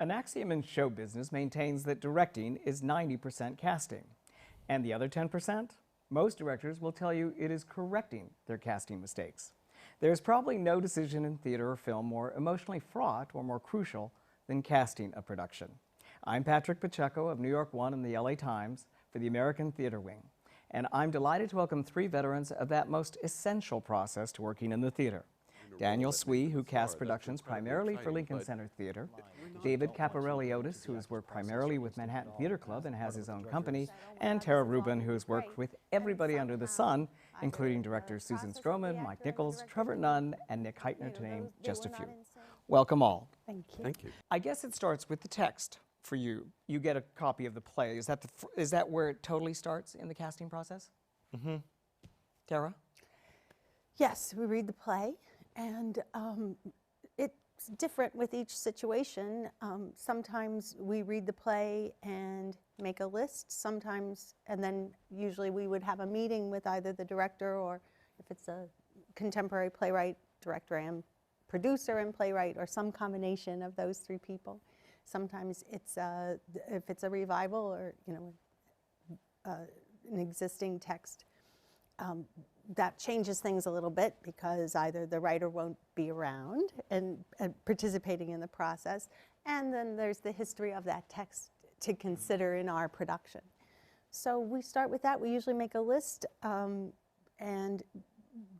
An axiom in show business maintains that directing is 90% casting. And the other 10%? Most directors will tell you it is correcting their casting mistakes. There's probably no decision in theater or film more emotionally fraught or more crucial than casting a production. I'm Patrick Pacheco of New York One and the LA Times for the American Theater Wing. And I'm delighted to welcome three veterans of that most essential process to working in the theater. Daniel Swee, who casts productions primarily for Lincoln Center Theater. David Caparelliotis, who has worked primarily with Manhattan Theater Club and has his own company. And Rubin, who has worked with everybody under the sun, including directors Susan Stroman, Mike Nichols, Trevor Nunn, and Nick Heitner, to name just a few. Welcome all. Thank you. Thank you. I guess it starts with the text for you. You get a copy of the play. Is that where it totally starts in the casting process? Mm-hmm. Tara? Yes, we read the play, and it's different with each situation. Sometimes we read the play and make a list, sometimes, and then usually we would have a meeting with either the director, or if it's a contemporary playwright, director and producer and playwright, or some combination of those three people. Sometimes it's if it's a revival or an existing text, that changes things a little bit because either the writer won't be around and participating in the process, and then there's the history of that text to consider in our production. So we start with that. We usually make a list, and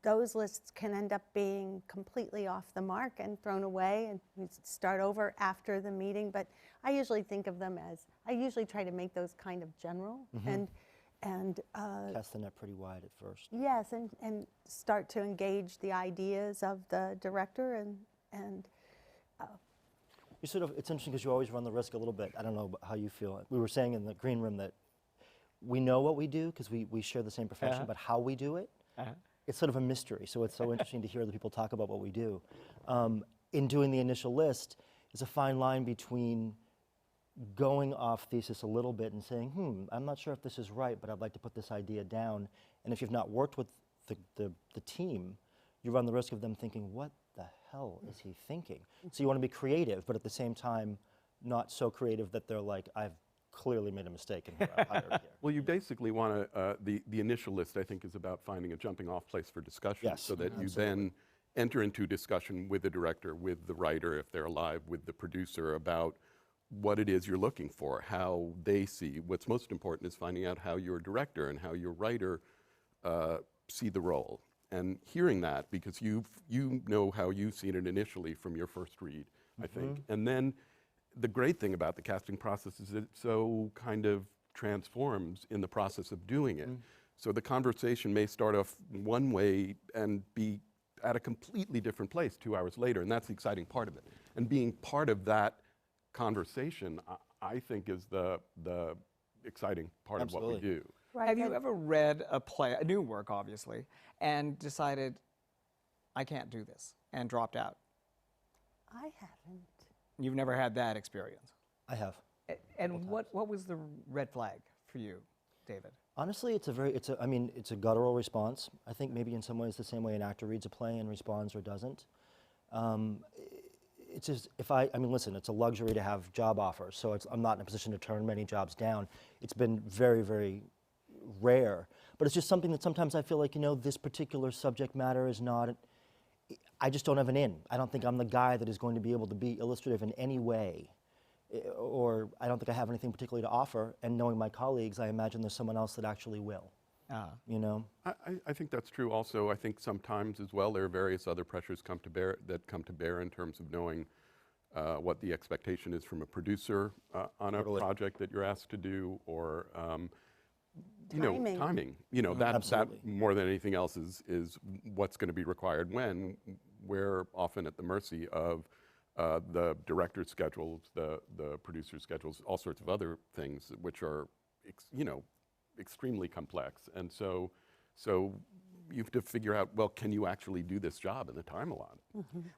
those lists can end up being completely off the mark and thrown away, and we start over after the meeting. But I usually think of them as, I usually try to make those kind of general, and cast the net pretty wide at first. Yes, and start to engage the ideas of the director, and you sort of, it's interesting because you always run the risk a little bit. I don't know how you feel. We were saying in the green room that we know what we do because we share the same profession, but how we do it, it's sort of a mystery. So it's so interesting to hear other people talk about what we do. In doing the initial list, there's a fine line between going off thesis a little bit and saying, I'm not sure if this is right, but I'd like to put this idea down. And if you've not worked with the team, you run the risk of them thinking, what the hell is he thinking? So you want to be creative, but at the same time, not so creative that they're like, I've clearly made a mistake in who I hired here. Well, you basically want to, the initial list, I think, is about finding a jumping off place for discussion, so that you then enter into discussion with the director, with the writer, if they're alive, with the producer, about what it is you're looking for, how they see. What's most important is finding out how your director and how your writer see the role. And hearing that, because you know how you've seen it initially from your first read, I think. And then the great thing about the casting process is it so kind of transforms in the process of doing it. So the conversation may start off one way and be at a completely different place 2 hours later, and that's the exciting part of it. And being part of that conversation, I think, is the exciting part of what we do. Right. Have you ever read a play, a new work obviously, and decided, I can't do this, and dropped out? I haven't. You've never had that experience? I have. And what was the red flag for you, David? Honestly, it's a guttural response. I think maybe in some ways the same way an actor reads a play and responds or doesn't. It's just, listen, it's a luxury to have job offers, so I'm not in a position to turn many jobs down. It's been very, very rare, but it's just something that sometimes I feel like, this particular subject matter is not, I just don't have an in. I don't think I'm the guy that is going to be able to be illustrative in any way, or I don't think I have anything particularly to offer, and knowing my colleagues, I imagine there's someone else that actually will. I think that's true also. I think sometimes as well there are various other pressures come to bear in terms of knowing what the expectation is from a producer on a project that you're asked to do, or timing. That more than anything else is what's going to be required when. We're often at the mercy of the director's schedules, the producer's schedules, all sorts of other things which are extremely complex, and so you have to figure out, well, can you actually do this job in the time allotted?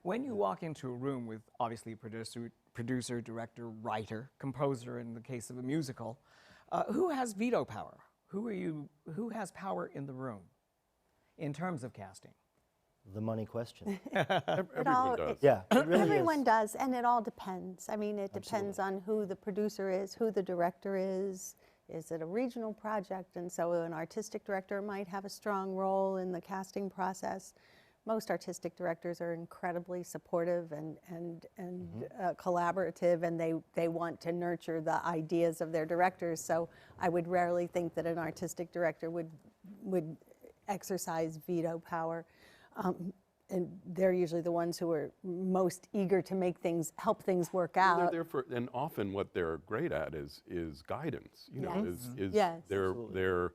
When you walk into a room with obviously producer, director, writer, composer in the case of a musical, who has veto power? Who has power in the room in terms of casting? the money question. Everyone does. Yeah, it really Everyone is. does, and it all depends. I mean, it depends on who the producer is, who the director is. Is it a regional project? And so an artistic director might have a strong role in the casting process. Most artistic directors are incredibly supportive and collaborative, and they want to nurture the ideas of their directors. So I would rarely think that an artistic director would exercise veto power. And they're usually the ones who are most eager to help things work Well, out. they're there for, and often what they're great at is guidance. You know, Yes. Yes. they're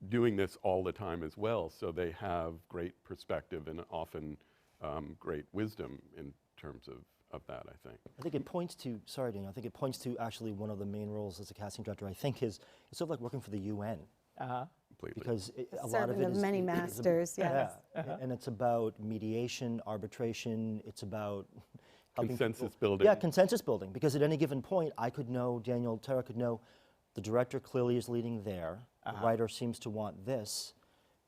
doing this all the time as well, so they have great perspective and often great wisdom in terms of that, I think. I think it points to, sorry, Daniel, I think it points to actually one of the main roles as a casting director, I think, is it's sort of like working for the UN. Completely. Because a lot of Servant it of is many masters, yes. Yeah, and it's about mediation, arbitration. It's about helping Consensus people. building. Yeah, consensus building. Because at any given point, I could know, Daniel, Tara could know, the director clearly is leading there. The writer seems to want this.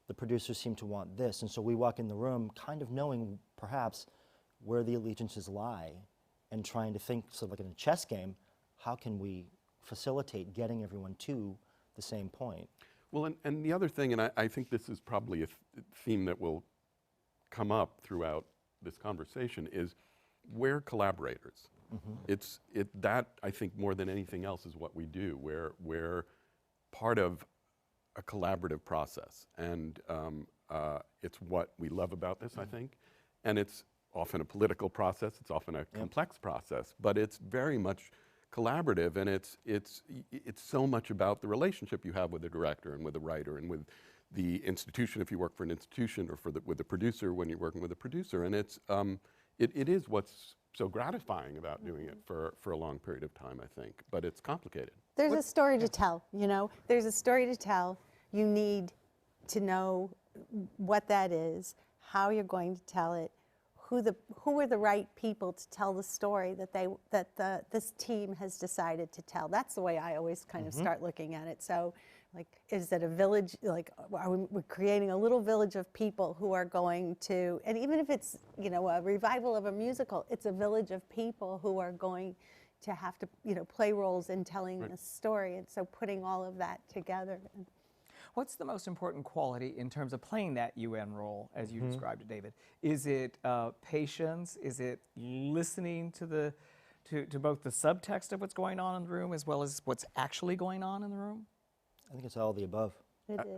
The producers seem to want this. And so we walk in the room kind of knowing, perhaps, where the allegiances lie and trying to think, sort of like in a chess game, how can we facilitate getting everyone to the same point? Well, and the other thing, and I think this is probably a theme that will come up throughout this conversation, is we're collaborators. That, I think, more than anything else is what we do. We're part of a collaborative process, and it's what we love about this, I think. And it's often a political process, it's often a complex process, but it's very much collaborative, and it's so much about the relationship you have with the director and with the writer and with the institution if you work for an institution, or with the producer when you're working with a producer. And it is what's so gratifying about doing it for a long period of time, I think. But it's complicated. There's a story to tell, you know. There's a story to tell. You need to know what that is, how you're going to tell it, who are the right people to tell the story that this team has decided to tell. That's the way I always kind of start looking at it. So, like, is it a village? Like, we're creating a little village of people who are going to, and even if it's, you know, a revival of a musical, it's a village of people who are going to have to, you know, play roles in telling the story. And so putting all of that together. What's the most important quality in terms of playing that UN role, as you described it, David? Is it patience? Is it listening to both the subtext of what's going on in the room as well as what's actually going on in the room? I think it's all of the above.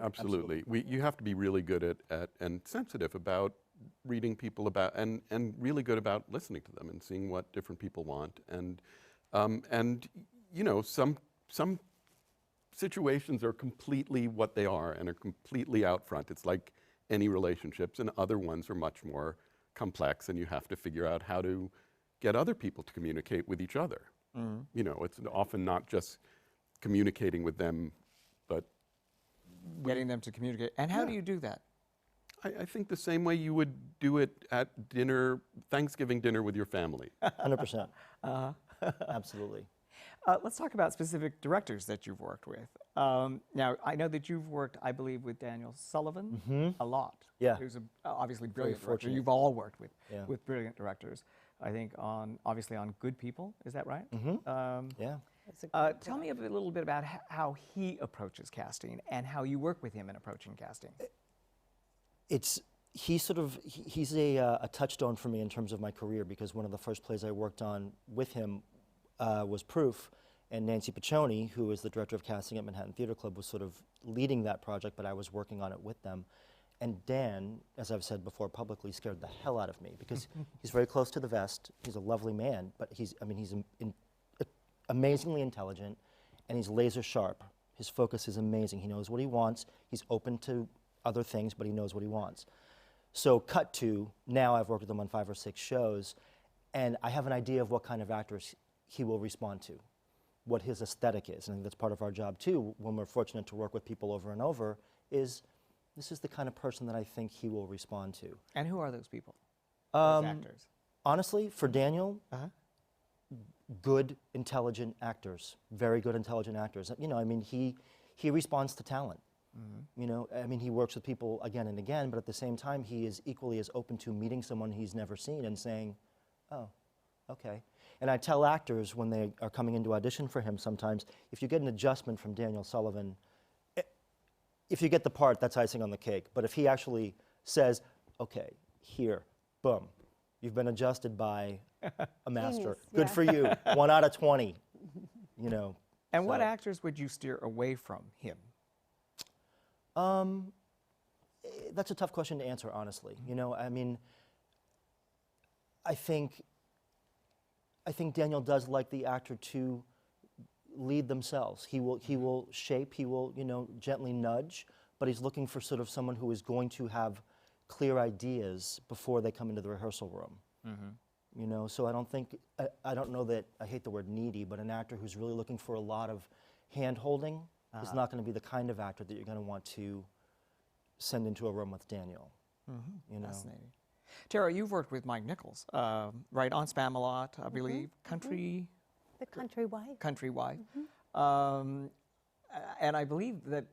Absolutely. You have to be really good at and sensitive about reading people about, and really good about listening to them and seeing what different people want. And you know, some situations are completely what they are and are completely out front. It's like any relationships, and other ones are much more complex, and you have to figure out how to get other people to communicate with each other. You know, it's often not just communicating with them, but Getting them to communicate. And how do you do that? I think the same way you would do it at dinner, Thanksgiving dinner with your family. 100%. Absolutely. Let's talk about specific directors that you've worked with. Now, I know that you've worked, I believe, with Daniel Sullivan a lot. Yeah. Who's a obviously brilliant director. fortunate. You've all worked with Yeah. brilliant directors. I think obviously on Good People, is that right? Yeah. Tell me a little bit about how he approaches casting and how you work with him in approaching casting. He's a touchstone for me in terms of my career, because one of the first plays I worked on with him was Proof, and Nancy Piccioni, who is the director of casting at Manhattan Theatre Club, was sort of leading that project, but I was working on it with them. And Dan, as I've said before publicly, scared the hell out of me, because he's very close to the vest. He's a lovely man, but he's amazingly intelligent, and he's laser sharp. His focus is amazing. He knows what he wants. He's open to other things, but he knows what he wants. So cut to, now I've worked with him on 5 or 6 shows, and I have an idea of what kind of actors he will respond to, what his aesthetic is. And I think that's part of our job too, when we're fortunate to work with people over and over, is this is the kind of person that I think he will respond to. And who are those people? Those actors? Honestly, for Daniel, good, intelligent actors, very good, intelligent actors. You know, I mean, he responds to talent. You know, I mean, he works with people again and again, but at the same time, he is equally as open to meeting someone he's never seen and saying, oh, okay. And I tell actors when they are coming in to audition for him sometimes, if you get an adjustment from Daniel Sullivan, if you get the part, that's icing on the cake. But if he actually says, okay, here, boom, you've been adjusted by a master. Genius, Good for you, 1 out of 20, you know. And what actors would you steer away from him? That's a tough question to answer, honestly. You know, I mean, I think Daniel does like the actor to lead themselves. He will shape, he will, you know, gently nudge, but he's looking for sort of someone who is going to have clear ideas before they come into the rehearsal room. You know, so I don't know that, I hate the word needy, but an actor who's really looking for a lot of hand-holding is not going to be the kind of actor that you're going to want to send into a room with Daniel. You know? Fascinating. Tara, you've worked with Mike Nichols, right, on Spamalot, I believe, Country... The Country Wife. Country Wife. And I believe that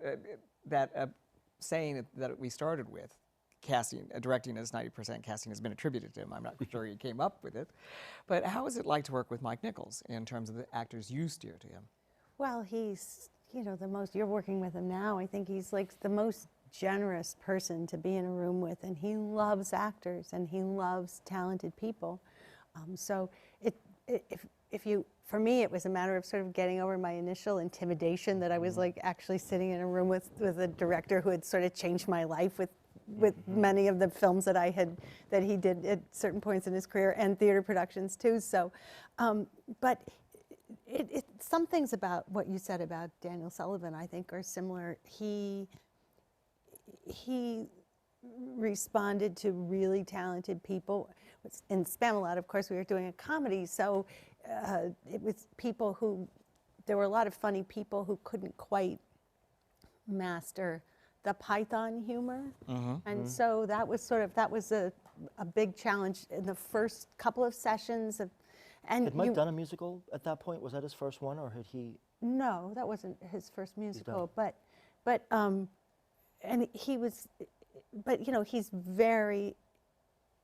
that saying that we started with, casting, directing as 90% casting, has been attributed to him. I'm not sure he came up with it. But how is it like to work with Mike Nichols in terms of the actors you steer to him? Well, he's, you know, the most, you're working with him now, I think he's like the most generous person to be in a room with, and he loves actors and he loves talented people. So for me, it was a matter of sort of getting over my initial intimidation that I was like actually sitting in a room with a director who had sort of changed my life with many of the films that he did at certain points in his career, and theater productions too. So, but some things about what you said about Daniel Sullivan, I think, are similar. He responded to really talented people. In Spamalot, of course, we were doing a comedy, so it was people who, there were a lot of funny people who couldn't quite master the Python humor. And so that was a big challenge in the first couple of sessions. Had Mike done a musical at that point? Was that his first one, or had he? No, that wasn't his first musical, and he was, but you know, he's very,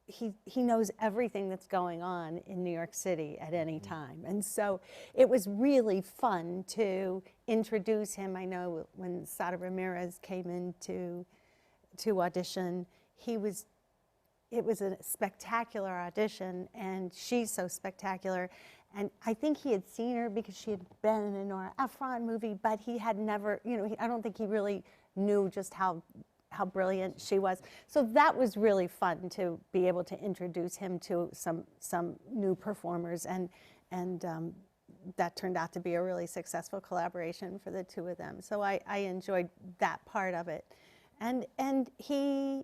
he knows everything that's going on in New York City at any time. And so it was really fun to introduce him. I know when Sada Ramirez came in to audition, it was a spectacular audition, and she's so spectacular. And I think he had seen her because she had been in a Nora Ephron movie, but he had never, you know, I don't think he really knew just how brilliant she was. So that was really fun to be able to introduce him to some new performers, and that turned out to be a really successful collaboration for the two of them. So I enjoyed that part of it. And he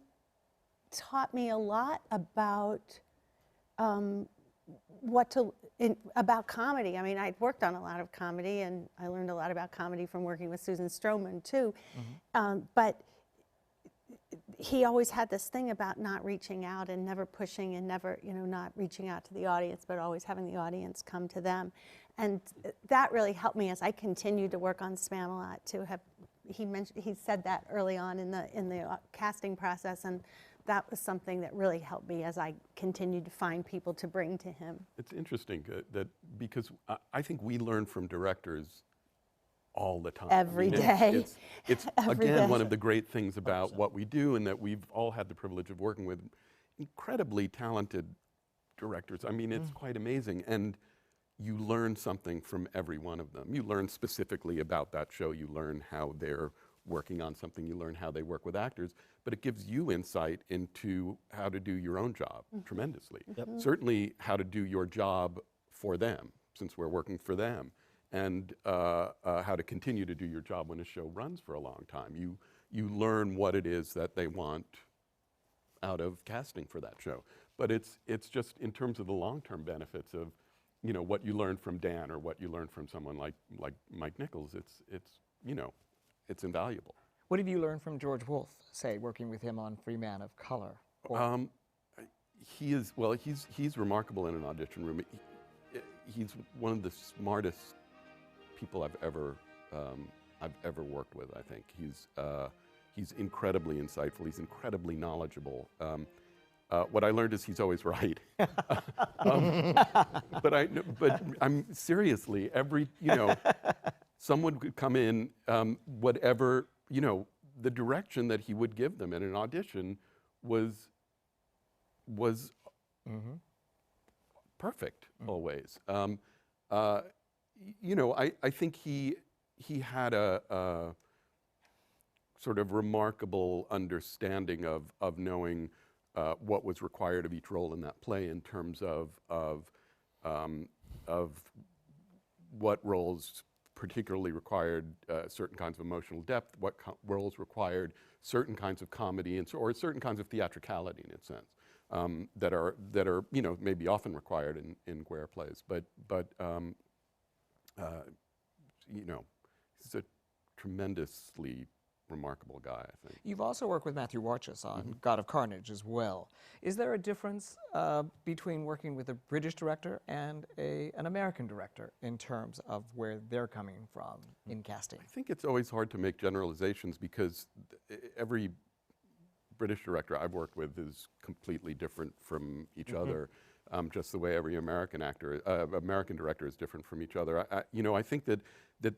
taught me a lot about about comedy. I mean, I'd worked on a lot of comedy, and I learned a lot about comedy from working with Susan Stroman too. But he always had this thing about not reaching out and never pushing and never, you know, not reaching out to the audience, but always having the audience come to them. And that really helped me as I continued to work on Spamalot to have, he said that early on in the casting process, and that was something that really helped me as I continued to find people to bring to him. It's interesting that because I think we learn from directors all the time. Every day. It's again, one of the great things about what we do, and that we've all had the privilege of working with incredibly talented directors. I mean, it's quite amazing. And you learn something from every one of them. You learn specifically about that show. You learn how they're working on something. You learn how they work with actors. But it gives you insight into how to do your own job tremendously. Certainly how to do your job for them, since we're working for them. And how to continue to do your job when a show runs for a long time. You learn what it is that they want out of casting for that show. But it's just in terms of the long-term benefits of, you know, what you learn from Dan or what you learn from someone like Mike Nichols. It's invaluable. What have you learned from George Wolfe, say, working with him on Free Man of Color? He's remarkable in an audition room. He's one of the smartest people I've ever worked with. I think He's incredibly insightful. He's incredibly knowledgeable. What I learned is he's always right. But I'm seriously, someone could come in, whatever, the direction that he would give them in an audition was perfect always. I think he had a sort of remarkable understanding of knowing what was required of each role in that play in terms of what roles particularly required certain kinds of emotional depth, what roles required certain kinds of comedy, or certain kinds of theatricality in a sense, that are maybe often required in Guerre plays. But he's a tremendously remarkable guy, I think. You've also worked with Matthew Warchus on God of Carnage as well. Is there a difference between working with a British director and an American director in terms of where they're coming from in casting? I think it's always hard to make generalizations because every British director I've worked with is completely different from each other, just the way every American director is different from each other. I think that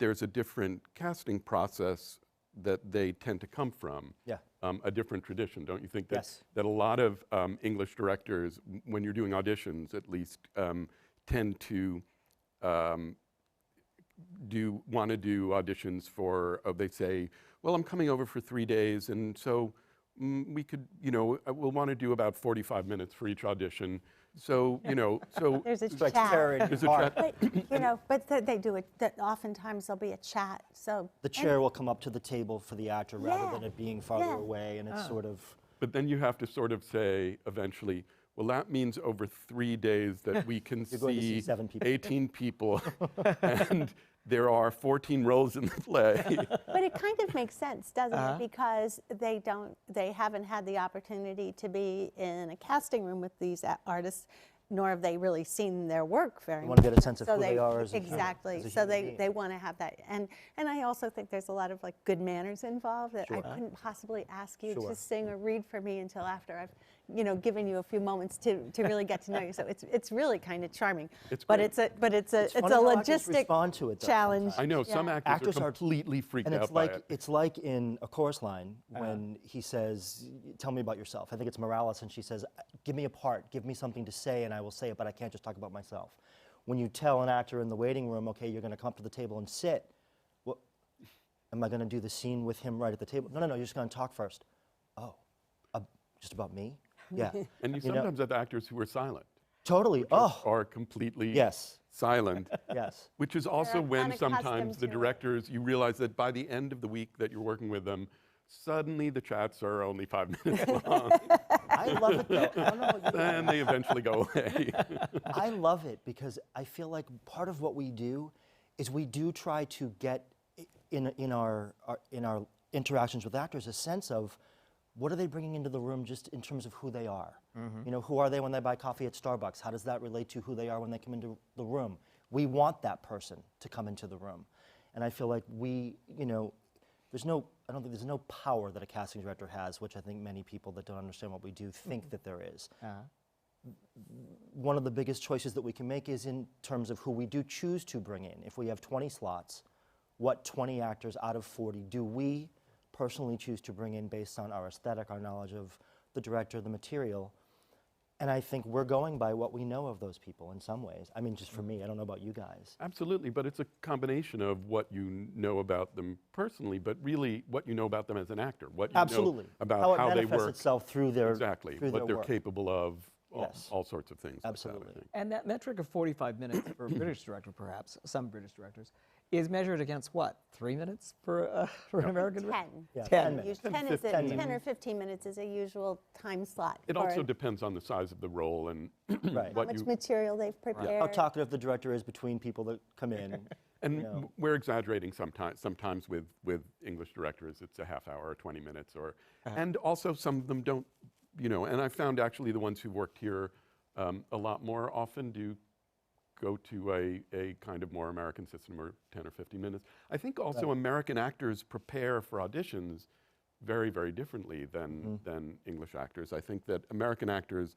there's a different casting process that they tend to come from, a different tradition, don't you think? That a lot of English directors, when you're doing auditions at least, tend to want to do auditions for, they say, well, I'm coming over for 3 days, and so we could, we'll want to do about 45 minutes for each audition. So, There's a like chat. there's a chat. But they do it, oftentimes there'll be a chat, so. The chair will come up to the table for the actor rather than it being farther away, and it's sort of. But then you have to sort of say eventually, well, that means over 3 days that we can see 7 people. 18 people, and there are 14 roles in the play. But it kind of makes sense, doesn't it? Because they haven't had the opportunity to be in a casting room with these artists, nor have they really seen their work very much. You want to get a sense of who they are as a human. Exactly. So they want to have that. And I also think there's a lot of good manners involved that I couldn't possibly ask you to sing or read for me until after I've given you a few moments to really get to know you. So it's really kind of charming. But it's a logistic challenge. I know some actors are completely freaked out by it. It's like in A Chorus Line when he says, "Tell me about yourself." I think it's Morales, and she says, "Give me a part, give me something to say, and I will say it, but I can't just talk about myself." When you tell an actor in the waiting room, "Okay, you're going to come up to the table and sit," well, am I going to do the scene with him right at the table? No, you're just going to talk first. Oh, just about me? Yeah. And you sometimes have actors who are silent. Totally. Are completely silent. Yes. Which is also when sometimes the directors, you realize that by the end of the week that you're working with them, suddenly the chats are only 5 minutes long. I love it though. I don't know about you. Then they eventually go away. I love it because I feel like part of what we do is we do try to get in our interactions with actors a sense of what are they bringing into the room just in terms of who they are. Who are they when they buy coffee at Starbucks? How does that relate to who they are when they come into the room? We want that person to come into the room. And I feel like I don't think there's no power that a casting director has, which I think many people that don't understand what we do think that there is. One of the biggest choices that we can make is in terms of who we do choose to bring in. If we have 20 slots, what 20 actors out of 40 do we personally choose to bring in based on our aesthetic, our knowledge of the director, the material? And I think we're going by what we know of those people in some ways. I mean, just for me, I don't know about you guys. Absolutely, but it's a combination of what you know about them personally, but really what you know about them as an actor, what you know about how they work. Itself through their exactly, through what their they're work. capable of, all sorts of things. Absolutely. Like that, And that metric of 45 minutes for a British director, perhaps, some British directors, is measured against what? 3 minutes for an American director? 10. Yeah, 10 minutes. 10 or 15 minutes is a usual time slot. It also depends on the size of the role and Right. how much material they've prepared. How talkative the director is between people that come in. And we're exaggerating sometimes with English directors. It's a half hour or 20 minutes, and also some of them don't, and I found actually the ones who worked here a lot more often do go to a kind of more American system, or 10 or 15 minutes. I think also American actors prepare for auditions very, very differently than English actors. I think that American actors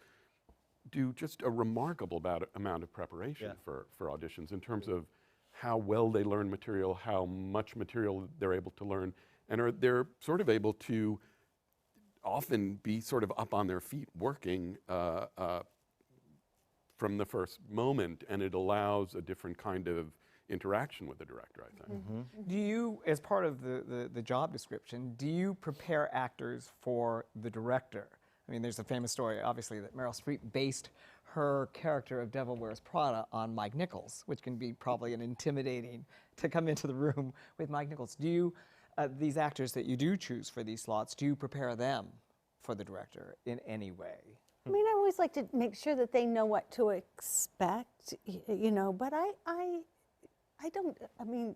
do just a remarkable amount of preparation for auditions in terms of how well they learn material, how much material they're able to learn, and they're sort of able to often be sort of up on their feet working from the first moment, and it allows a different kind of interaction with the director, I think. Do you, as part of the job description, do you prepare actors for the director? I mean, there's a famous story, obviously, that Meryl Streep based her character of Devil Wears Prada on Mike Nichols, which can be probably an intimidating to come into the room with Mike Nichols. Do you, these actors that you do choose for these slots, do you prepare them for the director in any way? I mean, I always like to make sure that they know what to expect, you know, but I don't, I mean,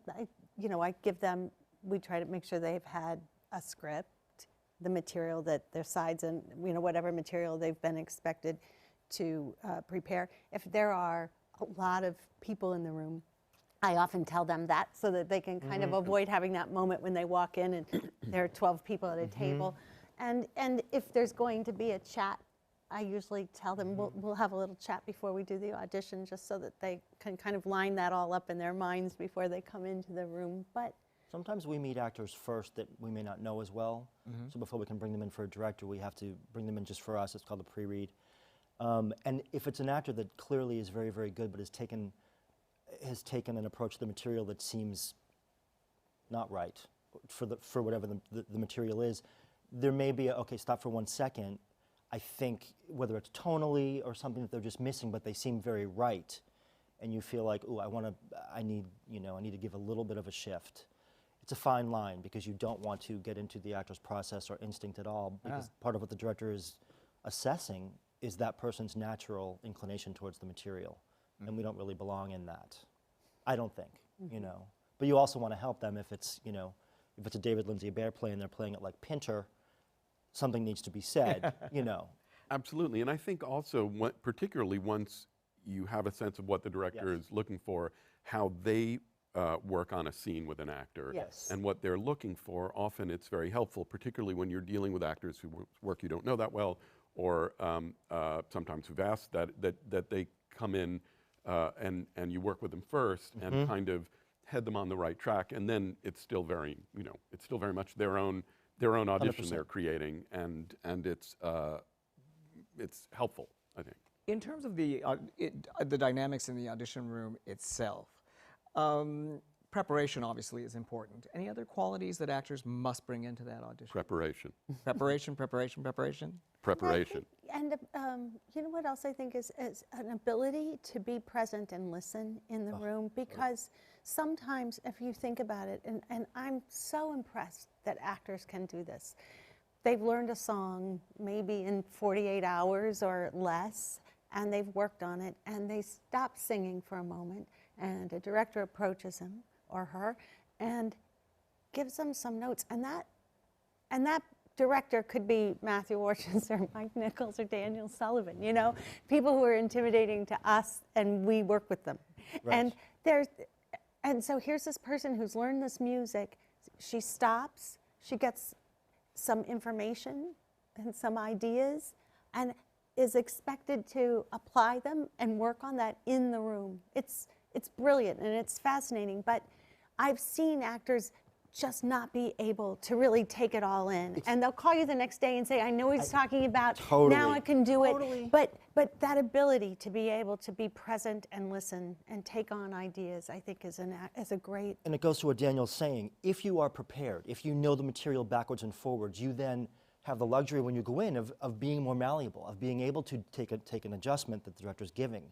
you know, I give them, we try to make sure they've had a script, the material that their sides and, you know, whatever material they've been expected to prepare. If there are a lot of people in the room, I often tell them that so that they can kind of avoid having that moment when they walk in and there are 12 people at a table. And if there's going to be a chat, I usually tell them we'll have a little chat before we do the audition, just so that they can kind of line that all up in their minds before they come into the room. But sometimes we meet actors first that we may not know as well. So before we can bring them in for a director, we have to bring them in just for us. It's called a pre-read. And if it's an actor that clearly is very, very good, but has taken an approach to the material that seems not right for whatever the material is, there may be okay, stop for 1 second. I think whether it's tonally or something that they're just missing, but they seem very right, and you feel like, ooh, I need to give a little bit of a shift. It's a fine line because you don't want to get into the actor's process or instinct at all, because part of what the director is assessing is that person's natural inclination towards the material, and we don't really belong in that. I don't think, you know. But you also want to help them if it's, you know, if it's a David Lindsay Bear play and they're playing it like Pinter. Something needs to be said, you know. Absolutely, and I think also, particularly once you have a sense of what the director is looking for, how they work on a scene with an actor, and what they're looking for, often it's very helpful, particularly when you're dealing with actors whose work you don't know that well, or sometimes who've asked that they come in and you work with them first and kind of head them on the right track, and then it's still very, you know, it's still very much their own audition 100%. They're creating, and it's helpful, I think. In terms of the dynamics in the audition room itself, preparation obviously is important. Any other qualities that actors must bring into that audition? Preparation. Preparation. And you know what else I think is an ability to be present and listen in the room, because sometimes if you think about it, and I'm so impressed that actors can do this. They've learned a song maybe in 48 hours or less, and they've worked on it, and they stop singing for a moment, and a director approaches him or her and gives them some notes, and that director could be Matthew Orchis or Mike Nichols or Daniel Sullivan, you know, people who are intimidating to us, and we work with them. Right. And so here's this person who's learned this music. She stops, she gets some information and some ideas, and is expected to apply them and work on that in the room. It's brilliant and it's fascinating, but I've seen actors just not be able to really take it all in. And they'll call you the next day and say, I know what he's talking about, now I can do it. But that ability to be able to be present and listen and take on ideas, I think is a great... And it goes to what Daniel's saying. If you are prepared, if you know the material backwards and forwards, you then have the luxury when you go in of being more malleable, of being able to take an adjustment that the director's giving.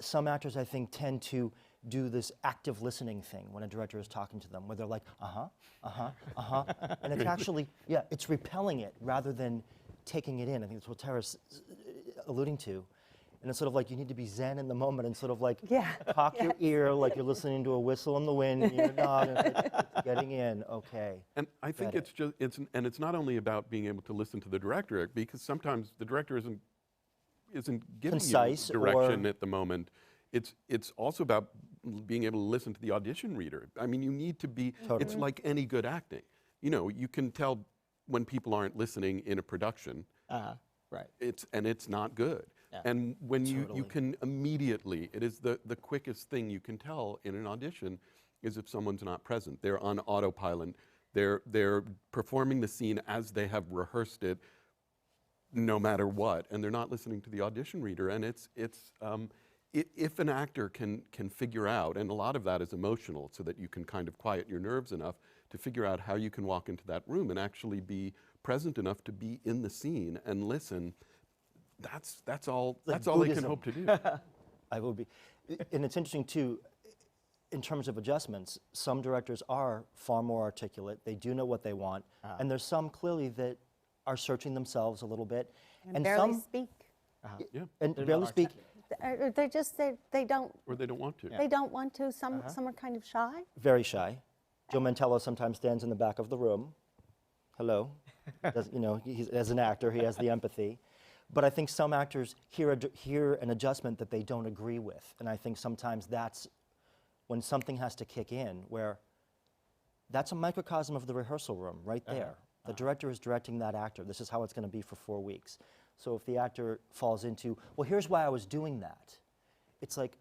Some actors, I think, tend to do this active listening thing when a director is talking to them, where they're like, and it's actually, it's repelling it rather than taking it in. I think that's what Tara's alluding to. And it's sort of like you need to be zen in the moment and sort of like cock your ear like you're listening to a whistle in the wind, and you're not, and it's getting in, okay. And I think it's not only about being able to listen to the director, because sometimes the director isn't giving concise you direction at the moment. It's also about being able to listen to the audition reader. I mean, you need to be, it's like any good acting. You know, you can tell when people aren't listening in a production. Right. It's not good. Yeah. And when you Totally. can immediately, it is the quickest thing you can tell in an audition is if someone's not present. They're on autopilot. They're performing the scene as they have rehearsed it, no matter what, and they're not listening to the audition reader. And if an actor can figure out, and a lot of that is emotional, so that you can kind of quiet your nerves enough to figure out how you can walk into that room and actually be present enough to be in the scene and listen, that's all they can Buddhism. hope to do. I will be. And it's interesting, too, in terms of adjustments, some directors are far more articulate. They do know what they want. And there's some, clearly, that are searching themselves a little bit. And barely some, speak. Yeah. And barely speak. Or they're just, they don't, Or they don't want to. they don't want to. Some are kind of shy. Very shy. Joe Mantello sometimes stands in the back of the room. Hello. As an actor, he has the empathy. But I think some actors hear an adjustment that they don't agree with. And I think sometimes that's when something has to kick in, where that's a microcosm of the rehearsal room right there. The director is directing that actor. This is how it's going to be for 4 weeks. So if the actor falls into, well, here's why I was doing that, it's like,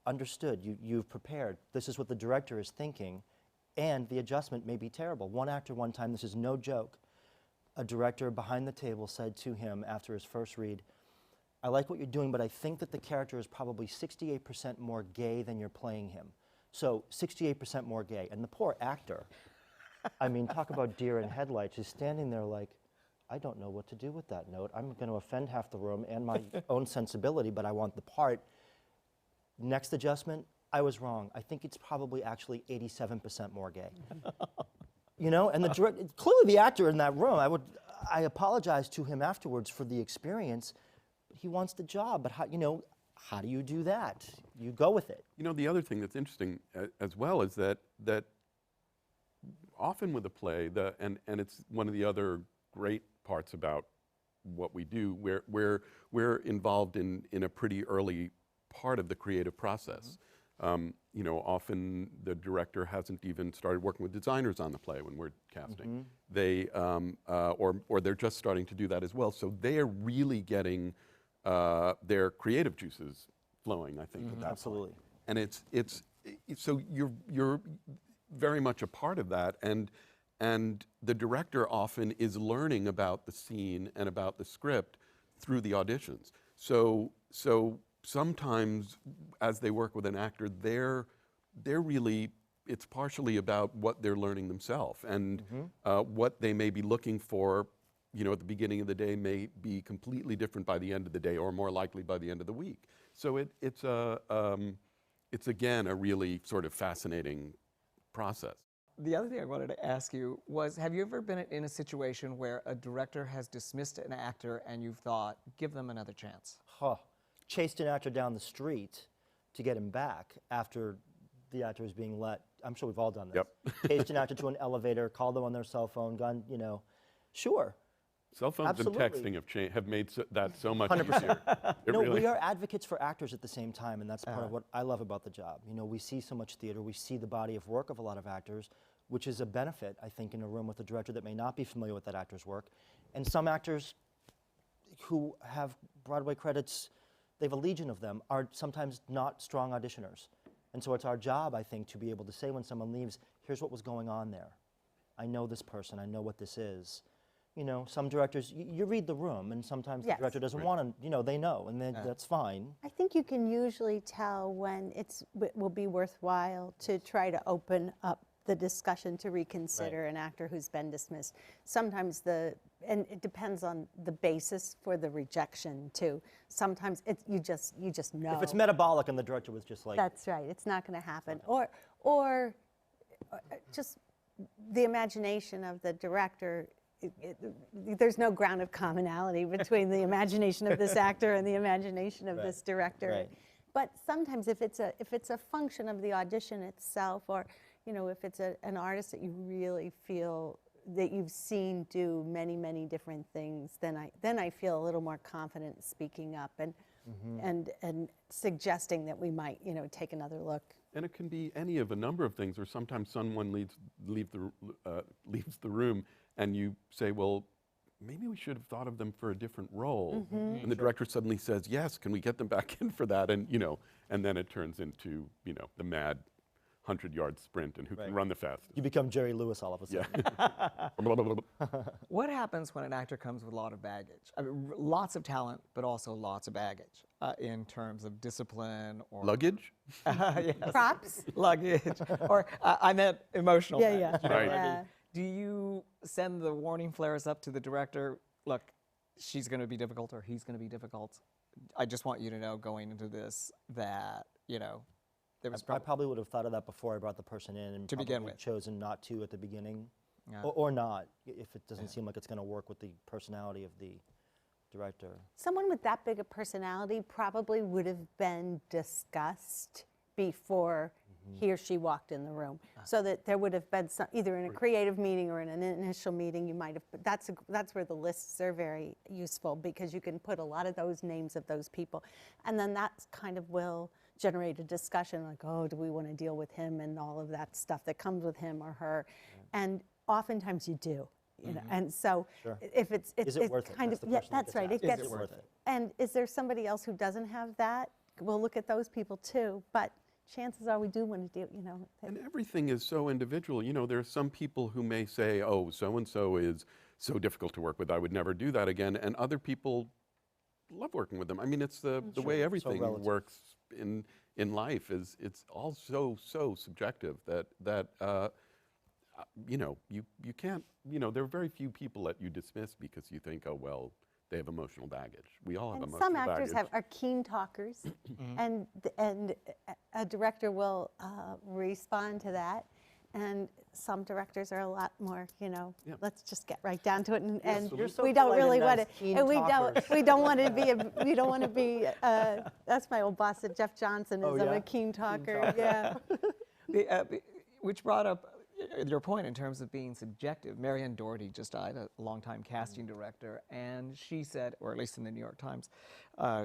understood, you've prepared. This is what the director is thinking, and the adjustment may be terrible. One actor one time, this is no joke, a director behind the table said to him after his first read, I like what you're doing, but I think that the character is probably 68% more gay than you're playing him. So 68% more gay. And the poor actor, I mean, talk about deer in headlights, he's standing there like, I don't know what to do with that note. I'm going to offend half the room and my own sensibility, but I want the part. Next adjustment, I was wrong. I think it's probably actually 87% more gay. And the clearly the actor in that room, I apologize to him afterwards for the experience. He wants the job, but how do you do that? You go with it. The other thing that's interesting as well is that often with a play, and it's one of the other great parts about what we do, we're involved in a pretty early part of the creative process. Often the director hasn't even started working with designers on the play when we're casting. They or they're just starting to do that as well. So they're really getting their creative juices flowing, I think, at that Absolutely. point. And it's so you're very much a part of that, and the director often is learning about the scene and about the script through the auditions. So sometimes as they work with an actor, they're really, it's partially about what they're learning themselves, and what they may be looking for, at the beginning of the day may be completely different by the end of the day, or more likely by the end of the week. So it's again a really sort of fascinating process. The other thing I wanted to ask you was, have you ever been in a situation where a director has dismissed an actor and you've thought, give them another chance? Chased an actor down the street to get him back after the actor was being let. I'm sure we've all done this. Yep. Chased an actor to an elevator, called them on their cell phone, sure. Cell phones Absolutely. and texting have made that so much 100%. easier. We are advocates for actors at the same time, and that's part of what I love about the job. We see so much theater, we see the body of work of a lot of actors, which is a benefit, I think, in a room with a director that may not be familiar with that actor's work. And some actors who have Broadway credits, they have a legion of them, are sometimes not strong auditioners. And so it's our job, I think, to be able to say when someone leaves, here's what was going on there. I know this person, I know what this is. Some directors, you read the room, and sometimes the director doesn't want to, they know, and that's fine. I think you can usually tell when it will be worthwhile to try to open up the discussion to reconsider an actor who's been dismissed. Sometimes and it depends on the basis for the rejection too. Sometimes you just know. If it's metabolic and the director was just like, that's right, it's not going to happen. Or just the imagination of the director. There's no ground of commonality between the imagination of this actor and the imagination of this director. Right. But sometimes if it's a function of the audition itself, or if it's an artist that you really feel that you've seen do many, many different things, then I feel a little more confident speaking up and suggesting that we might take another look. And it can be any of a number of things, or sometimes someone leaves the room and you say, well, maybe we should have thought of them for a different role. And the director suddenly says, yes, can we get them back in for that? And, and then it turns into, the mad 100-yard sprint and who can run the fastest. You become Jerry Lewis all of a sudden. Yeah. What happens when an actor comes with a lot of baggage? I mean, lots of talent, but also lots of baggage in terms of discipline or Luggage? Yes. Props? Luggage, or I meant emotional baggage. You know Right. what I mean? Do you send the warning flares up to the director? Look, she's going to be difficult, or he's going to be difficult. I just want you to know going into this that there was I probably would have thought of that before I brought the person in, and To begin probably with. chosen not to at the beginning, Yeah. or not, if it doesn't seem like it's going to work with the personality of the director. Someone with that big a personality probably would have been discussed before he or she walked in the room, so that there would have been some, either in a creative meeting or in an initial meeting. You might have. That's where the lists are very useful, because you can put a lot of those names of those people, and then that kind of will generate a discussion like, oh, do we want to deal with him and all of that stuff that comes with him or her, and oftentimes you do. And so Sure. if it's Is it worth it? kind That's of the question that that's gets right. asked. It Is gets it worth it? And is there somebody else who doesn't have that? We'll look at those people too. But chances are we do want to do. And everything is so individual. There are some people who may say, oh, so-and-so is so difficult to work with, I would never do that again. And other people love working with them. I mean, it's the way everything relative. works in life. It's all so subjective that you can't, there are very few people that you dismiss because you think, oh, well, they have emotional baggage. We all have And emotional some baggage. actors are keen talkers, and a director will respond to that. And some directors are a lot more, let's just get right down to it, and You're so we don't polite and really want nice, to, keen and talkers. we don't want to be, we don't want to be. That's my old boss, Jeff Johnson, is Oh, I'm yeah? a keen talker. talker. Yeah. Which brought up your point in terms of being subjective. Marianne Doherty just died, a longtime casting director, and she said, or at least in the New York Times,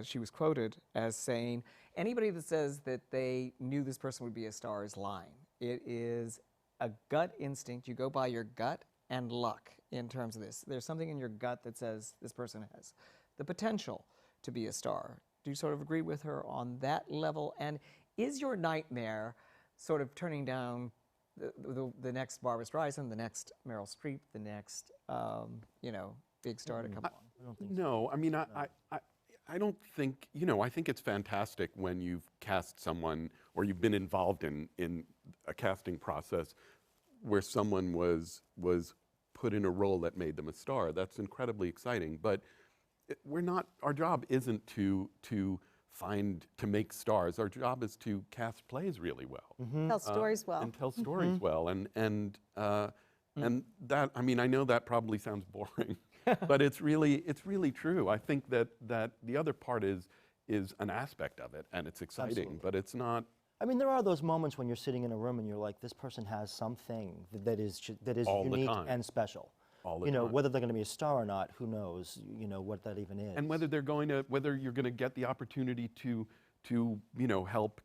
she was quoted as saying, anybody that says that they knew this person would be a star is lying. It is a gut instinct. You go by your gut and luck in terms of this. There's something in your gut that says this person has the potential to be a star. Do you sort of agree with her on that level? And is your nightmare sort of turning down the next Barbra Streisand, the next Meryl Streep, the next big star to come along? No, I mean, I don't think, I think it's fantastic when you've cast someone or you've been involved in a casting process where someone was put in a role that made them a star. That's incredibly exciting, but our job isn't to make stars. Our job is to cast plays really well. Tell stories well. And tell stories well. And that, I mean, I know that probably sounds boring, but it's really true. I think that the other part is an aspect of it, and it's exciting, Absolutely. but it's not. I mean, there are those moments when you're sitting in a room and you're like, this person has something that is All the unique time. and special. All the time. Whether they're going to be a star or not, who knows? What that even is. And whether you're going to get the opportunity to help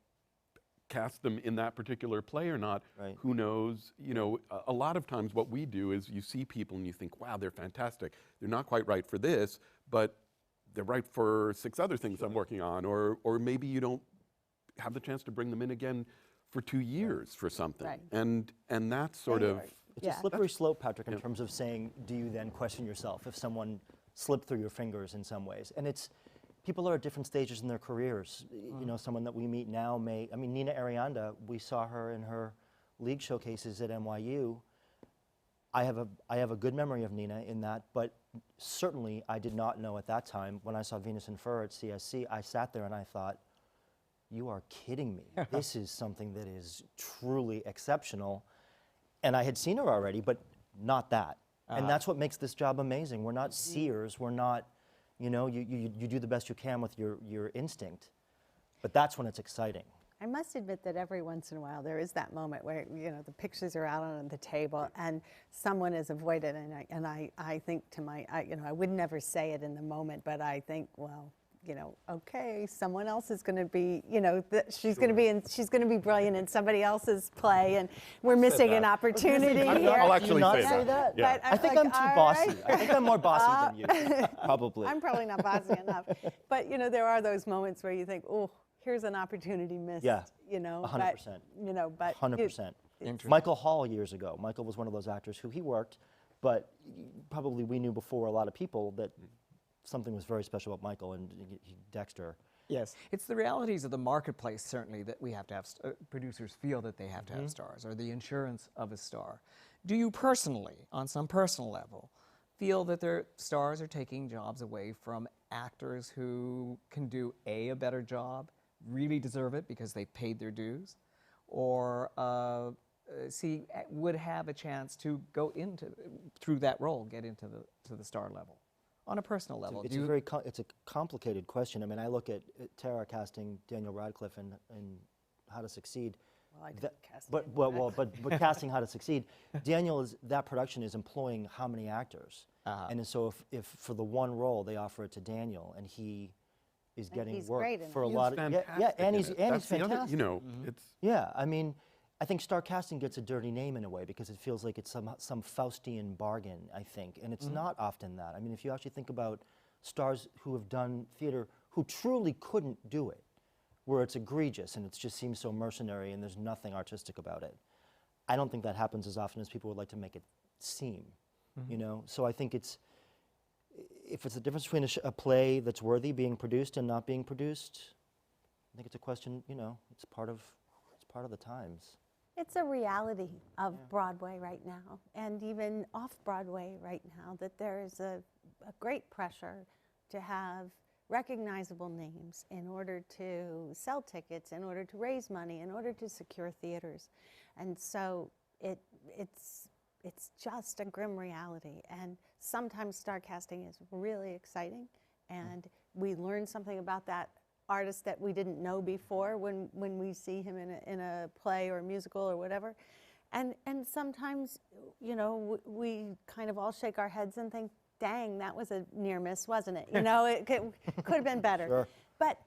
cast them in that particular play or not, Right. who knows? A lot of times what we do is you see people and you think, wow, they're fantastic. They're not quite right for this, but they're right for 6 other things I'm working on, or maybe you don't have the chance to bring them in again for 2 years for something. Right. And that's sort of. It's Yeah. a slippery slope, Patrick, in terms of saying, do you then question yourself if someone slipped through your fingers in some ways? And people are at different stages in their careers. Someone that we meet now Nina Arianda, we saw her in her league showcases at NYU. I have a good memory of Nina in that, but certainly I did not know at that time, when I saw Venus and Fur at CSC, I sat there and I thought, you are kidding me. This is something that is truly exceptional. And I had seen her already, but not that. And that's what makes this job amazing. We're not seers. We're not, you do the best you can with your instinct. But that's when it's exciting. I must admit that every once in a while there is that moment where the pictures are out on the table and someone is avoided, and I think to I would never say it in the moment, but I think, well, you know, okay, someone else is going to be, you know, she's going to be in, she's going to be brilliant in somebody else's play, and we're missing an opportunity here. I'll actually not say say that. that? Yeah. But I think I'm too bossy. I think I'm more bossy than you, probably. I'm probably not bossy enough. But, you know, there are those moments where you think, oh, here's an opportunity missed. Yeah, You know, 100%. but, you know, but 100%. Interesting. Michael Hall years ago. Michael was one of those actors who he worked, but probably we knew before a lot of people that something was very special about Michael and Dexter. Yes, it's the realities of the marketplace, certainly, that we have to have, producers feel that they have to have stars, or the insurance of a star. Do you personally, on some personal level, feel that their stars are taking jobs away from actors who can do a better job, really deserve it because they've paid their dues, or would have a chance to go into, through that role, get into the star level? On a personal level, It's a complicated question. I mean, I look at Tara casting Daniel Radcliffe in How to Succeed. Well, I didn't cast But casting How to Succeed, that production is employing how many actors? And so if for the one role they offer it to Daniel and he is getting he's work great in for it. a lot of and he's fantastic. You know, it's Yeah, I mean, I think star casting gets a dirty name in a way because it feels like it's some Faustian bargain, I think, and it's not often that. I mean, if you actually think about stars who have done theater who truly couldn't do it, where it's egregious and it just seems so mercenary and there's nothing artistic about it, I don't think that happens as often as people would like to make it seem, you know? So I think if it's the difference between a play that's worthy being produced and not being produced, I think it's a question, you know, it's part of the times. It's a reality of Broadway right now, and even off-Broadway right now, that there is a great pressure to have recognizable names in order to sell tickets, in order to raise money, in order to secure theaters. And so it's just a grim reality. And sometimes star casting is really exciting, and we learn something about that artist that we didn't know before when we see him in a play or a musical or whatever. And sometimes, you know, we kind of all shake our heads and think, dang, that was a near miss, wasn't it? You know, it could have been better. Sure. But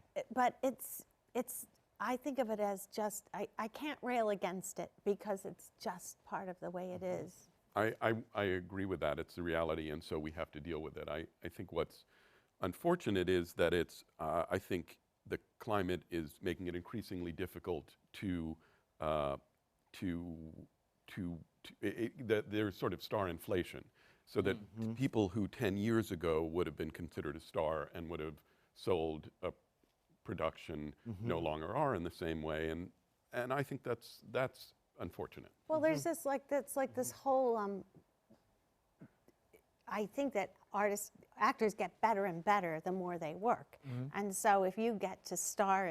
it's I think of it as just, I can't rail against it because it's just part of the way it is. I agree with that. It's the reality, and so we have to deal with it. I think what's unfortunate is that I think the climate is making it increasingly difficult there's sort of star inflation, so that people who 10 years ago would have been considered a star and would have sold a production no longer are in the same way, and I think that's unfortunate. Well, there's this this whole. I think that actors get better and better the more they work, and so if you get to star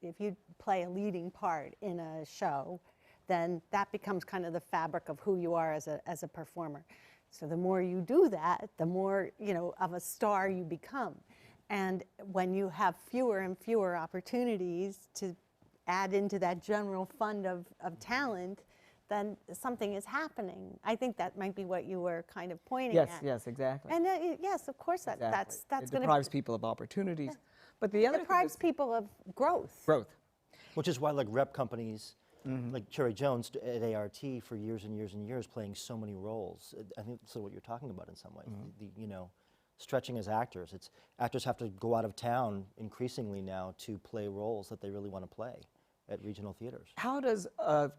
if you play a leading part in a show, then that becomes kind of the fabric of who you are as a performer. So the more you do that, the more, you know, of a star you become, and when you have fewer and fewer opportunities to add into that general fund of talent, then something is happening. I think that might be what you were kind of pointing at. Yes, exactly. And yes, of course, that's going to... It deprives people of opportunities. But the other thing deprives is people of growth. Which is why, like, rep companies, like Cherry Jones at ART for years and years and years, playing so many roles. I think that's what you're talking about in some ways. You know, stretching as actors. Actors have to go out of town increasingly now to play roles that they really want to play at regional theaters. How does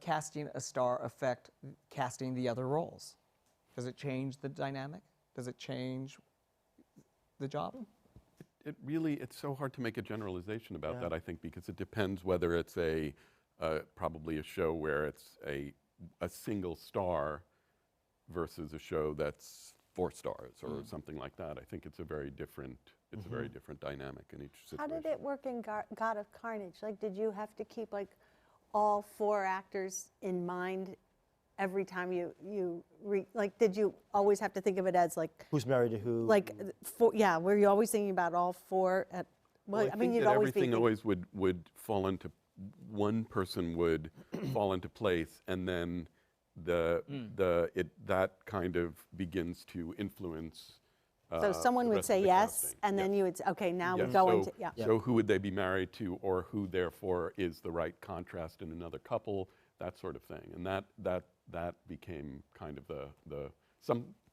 casting a star affect casting the other roles? Does it change the dynamic? Does it change the job? It's so hard to make a generalization about that, I think, because it depends whether it's probably a show where it's a single star versus a show that's 4 stars or something like that. I think it's a very different dynamic in each situation. How did it work in God of Carnage? Like, did you have to keep like all 4 actors in mind every time did you always have to think of it as like who's married to who? Like, were you always thinking about all 4 at? Well, I think you'd that always everything always would fall into one person would fall into place, and then that kind of begins to influence So someone the would rest say of the yes, casting. and then Yes. you would say, okay, now we Yes. go So- into, yeah. So who would they be married to, or who therefore is the right contrast in another couple, that sort of thing. And that became kind of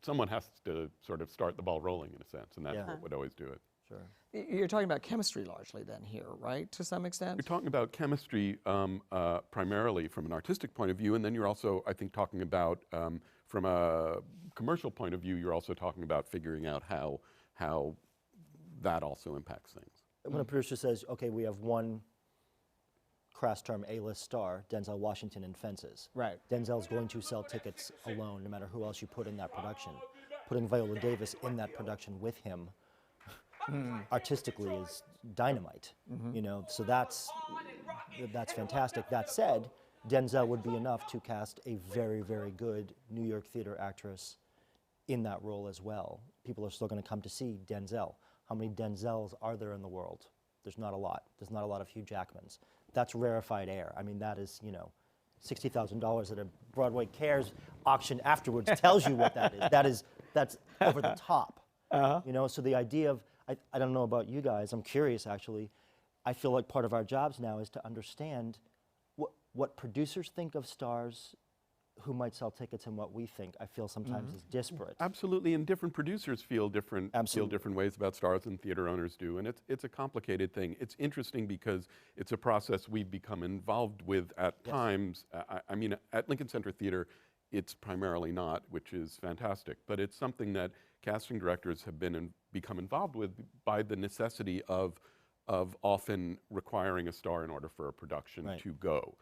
someone has to sort of start the ball rolling in a sense, and that's Yeah. what would always do it. Sure. You're talking about chemistry largely then here, right, to some extent? You're talking about chemistry primarily from an artistic point of view, and then you're also, I think, talking about, from a commercial point of view, you're also talking about figuring out how that also impacts things. When a producer says, okay, we have one crass term A-list star, Denzel Washington in Fences. Right. Denzel's going to sell tickets alone, no matter who else you put in that production. Putting Viola Davis in that production with him artistically is dynamite, you know, so that's fantastic. That said, Denzel would be enough to cast a very, very good New York theater actress in that role as well. People are still going to come to see Denzel. How many Denzels are there in the world? There's not a lot. There's not a lot of Hugh Jackmans. That's rarefied air. I mean, that is, you know, $60,000 at a Broadway Cares auction afterwards tells you what that is. That's over the top. You know, so the idea of, I don't know about you guys, I'm curious actually. I feel like part of our jobs now is to understand what producers think of stars who might sell tickets and what we think, I feel sometimes is disparate. Absolutely, and different producers feel different ways about stars than theater owners do, and it's a complicated thing. It's interesting because it's a process we've become involved with at times. I mean, at Lincoln Center Theater, it's primarily not, which is fantastic, but it's something that casting directors have become involved with by the necessity of often requiring a star in order for a production to go.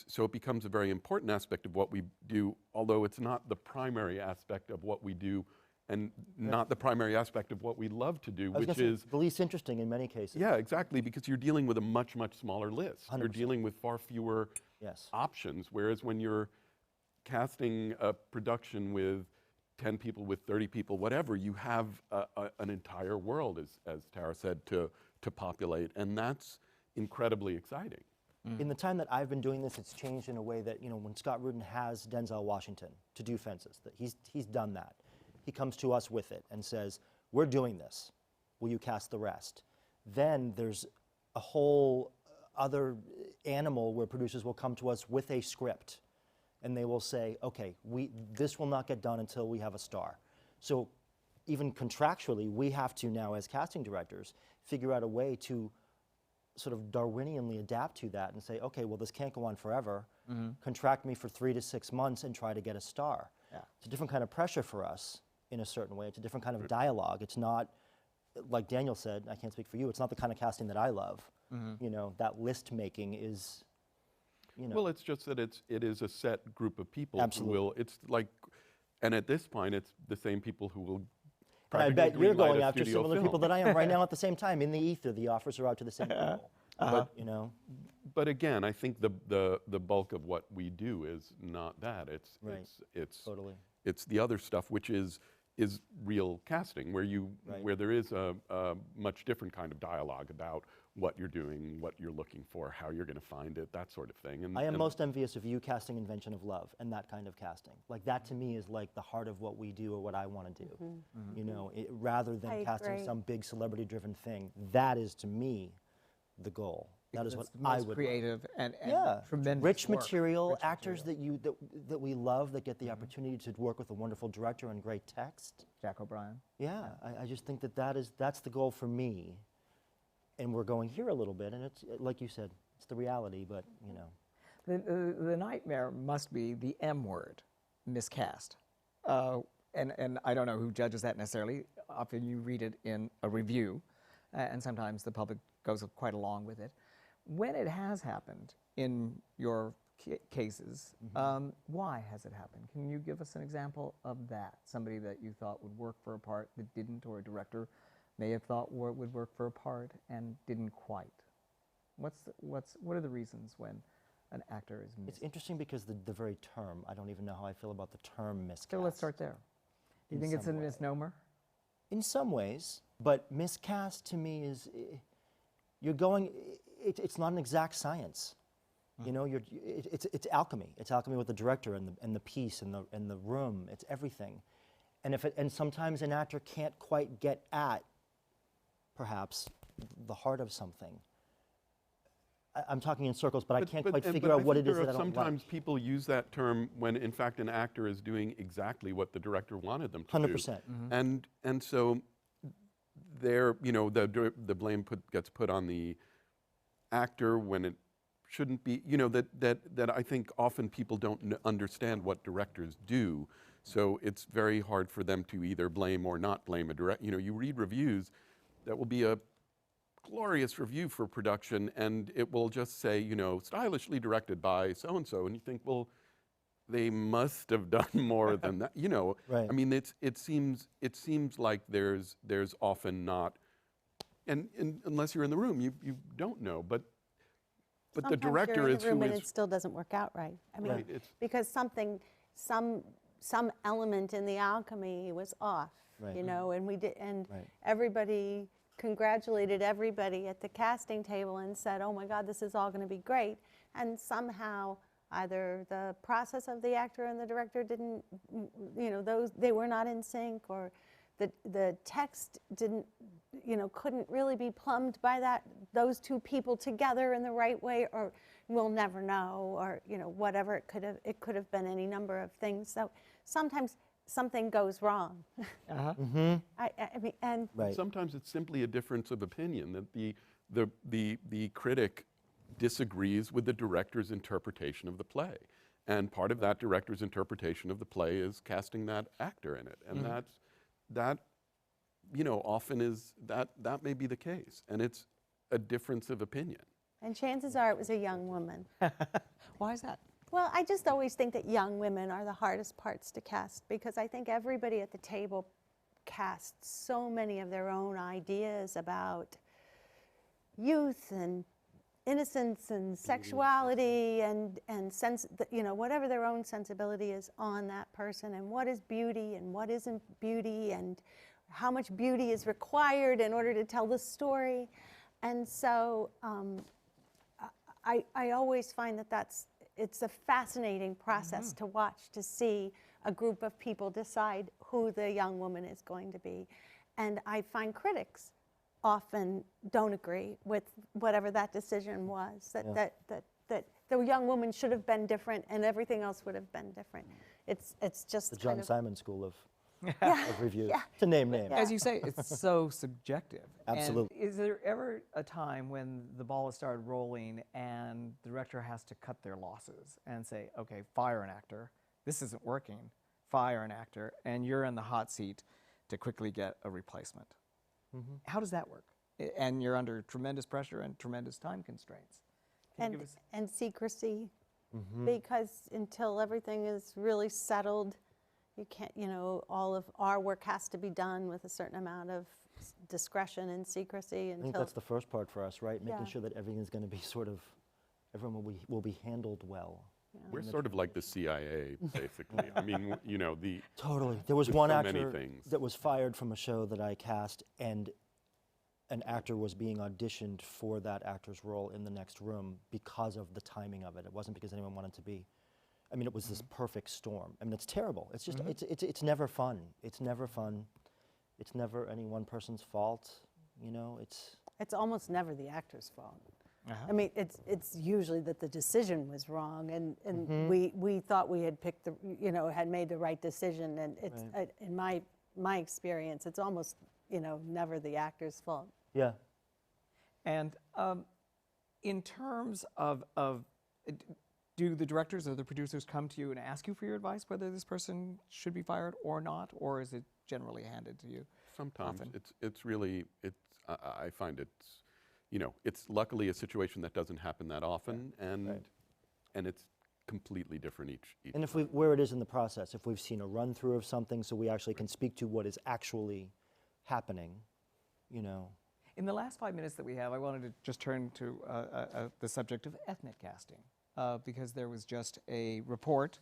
So it becomes a very important aspect of what we do, although it's not the primary aspect of what we do and not the primary aspect of what we love to do, which is the least interesting in many cases. Yeah, exactly, because you're dealing with a much, much smaller list. 100%. You're dealing with far fewer options, whereas when you're casting a production with 10 people, with 30 people, whatever, you have an entire world, as Tara said, to populate, and that's incredibly exciting. In the time that I've been doing this, it's changed in a way that, you know, when Scott Rudin has Denzel Washington to do Fences, that he's done that. He comes to us with it and says, we're doing this. Will you cast the rest? Then there's a whole other animal where producers will come to us with a script and they will say, okay, this will not get done until we have a star. So even contractually, we have to now, as casting directors, figure out a way to sort of Darwinianly adapt to that and say, okay, well, this can't go on forever. Contract me for 3 to 6 months and try to get a star. It's a different kind of pressure for us in a certain way. It's a different kind of dialogue. It's not, like Daniel said, I can't speak for you, it's not the kind of casting that I love. You know, that list making is, you know. Well, it's just that it is a set group of people Absolutely. who will, it's like, and at this point, it's the same people who will And I bet you're greenlight going a after studio similar film. people that I am right now at the same time. In the ether, the offers are out to the same people. But, you know. But again, I think the bulk of what we do is not that. It's Totally. It's the other stuff, which is real casting, where there is a much different kind of dialogue about what you're doing, what you're looking for, how you're going to find it, that sort of thing. I am most envious of you casting Invention of Love and that kind of casting. Like that to me is like the heart of what we do or what I want to do. You know, rather than casting some big celebrity-driven thing, that is to me the goal. That is what I would. Creative and tremendous rich work. material, Rich actors material. that we love, that get the opportunity to work with a wonderful director and great text. Jack O'Brien. Yeah, I just think that's the goal for me. And we're going here a little bit, and it's like you said, it's the reality. But you know, The nightmare must be the M word, miscast. And I don't know who judges that necessarily. Often you read it in a review, and sometimes the public goes quite along with it. When it has happened in your cases, why has it happened? Can you give us an example of that? Somebody that you thought would work for a part that didn't, or a director may have thought would work for a part and didn't quite. What are the reasons when an actor is miscast? it's interesting because the very term, I don't even know how I feel about the term miscast. So let's start there. Do you think it's a misnomer? In some ways, but miscast to me is, you're going, it's not an exact science. You know, it's alchemy. It's alchemy with the director and the piece and the room. It's everything. And sometimes an actor can't quite get at, perhaps, the heart of something. I'm talking in circles, but I can't quite figure out what it is that I don't like. Sometimes people use that term when, in fact, an actor is doing exactly what the director wanted them to 100%. do. And so there, the blame gets put on the actor when it shouldn't be. That I think often people don't understand what directors do. So it's very hard for them to either blame or not blame a director. You read reviews, that will be a glorious review for production, and it will just say, stylishly directed by so-and-so, and you think, well, they must have done more than that, Right. I mean, it seems like there's often not, and unless you're in the room, you don't know, but the director is who and is. it still doesn't work out right. I mean, Right, because some element in the alchemy was off, Right. and we did, and Right. everybody congratulated everybody at the casting table and said, "Oh my God, this is all going to be great," and somehow either the process of the actor and the director didn't, they were not in sync, or the text didn't, couldn't really be plumbed by those two people together in the right way, or we'll never know, or whatever. It could have been any number of things. So sometimes something goes wrong. I mean, and Right. Sometimes it's simply a difference of opinion, that the critic disagrees with the director's interpretation of the play. And part of that director's interpretation of the play is casting that actor in it. And that often is, that may be the case. And it's a difference of opinion. And chances are it was a young woman. Why is that? Well, I just always think that young women are the hardest parts to cast, because I think everybody at the table casts so many of their own ideas about youth and innocence and sexuality and sense, whatever their own sensibility is on that person, and what is beauty and what isn't beauty, and how much beauty is required in order to tell the story. And so I always find it's a fascinating process to watch, to see a group of people decide who the young woman is going to be. And I find critics often don't agree with whatever that decision was, that the young woman should have been different and everything else would have been different. It's just The John kind of, Simon School of yeah, review, yeah. to name names. As you say, it's so subjective. Absolutely. And is there ever a time when the ball has started rolling and the director has to cut their losses and say, okay, fire an actor, this isn't working, fire an actor, and you're in the hot seat to quickly get a replacement? How does that work? And you're under tremendous pressure and tremendous time constraints. Can you give us- And secrecy, because until everything is really settled, you can't, all of our work has to be done with a certain amount of discretion and secrecy I think until, that's the first part for us, right? Making Yeah. sure that everything's going to be everyone will be handled well. We're sort of like the CIA, basically. I mean, Totally. There was with one so many actor things. that was fired from a show that I cast, and an actor was being auditioned for that actor's role in the next room because of the timing of it. It wasn't because anyone wanted to be. I mean, it was this perfect storm. I mean, it's terrible. It's just, it's never fun. It's never fun. It's never any one person's fault. it's almost never the actor's fault. I mean, it's usually that the decision was wrong, and we thought we had picked had made the right decision, and it's in my experience, it's almost never the actor's fault. Yeah. And in terms of, do the directors or the producers come to you and ask you for your advice whether this person should be fired or not, or is it generally handed to you? Sometimes often? it's really, I find it's luckily a situation that doesn't happen that often, and it's completely different each And if where it is in the process, if we've seen a run through of something, so we actually can speak to what is actually happening, In the last 5 minutes that we have, I wanted to just turn to the subject of ethnic casting, because there was just a report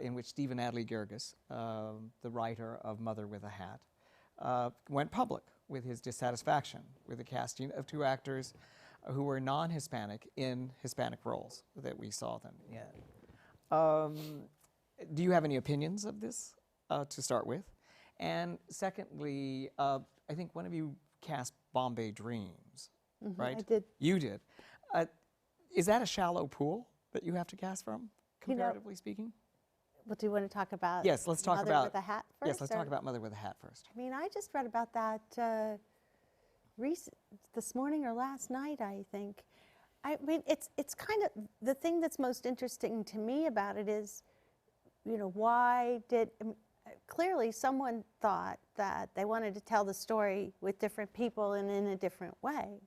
in which Stephen Adley Gerges, the writer of Mother with a Hat, went public with his dissatisfaction with the casting of two actors who were non-Hispanic in Hispanic roles that we saw them in. Do you have any opinions of this to start with? And secondly, I think one of you cast Bombay Dreams, right? I did. You did. Is that a shallow pool that you have to cast from, comparatively speaking? Well, do you want to talk about Yes, let's talk Mother about with a Hat first? Yes, let's talk about Mother with a Hat first. I mean, I just read about that this morning or last night, I think. I mean, it's kind of the thing that's most interesting to me about it is, you know, clearly someone thought that they wanted to tell the story with different people and in a different way.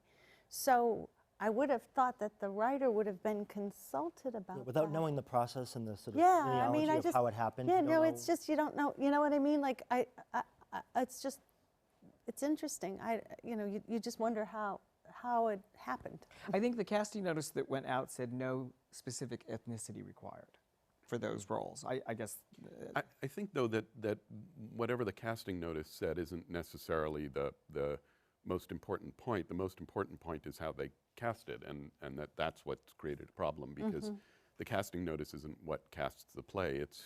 So I would have thought that the writer would have been consulted about Without that. knowing the process and the sort of I mean, genealogy of how it happened. Yeah, you don't no, know. it's just you don't know. You know what I mean? Like it's interesting. You just wonder how it happened. I think the casting notice that went out said no specific ethnicity required for those roles. I guess. I think, though, that whatever the casting notice said isn't necessarily the most important point. The most important point is how they cast it, and that's what's created a problem, because the casting notice isn't what casts the play. It's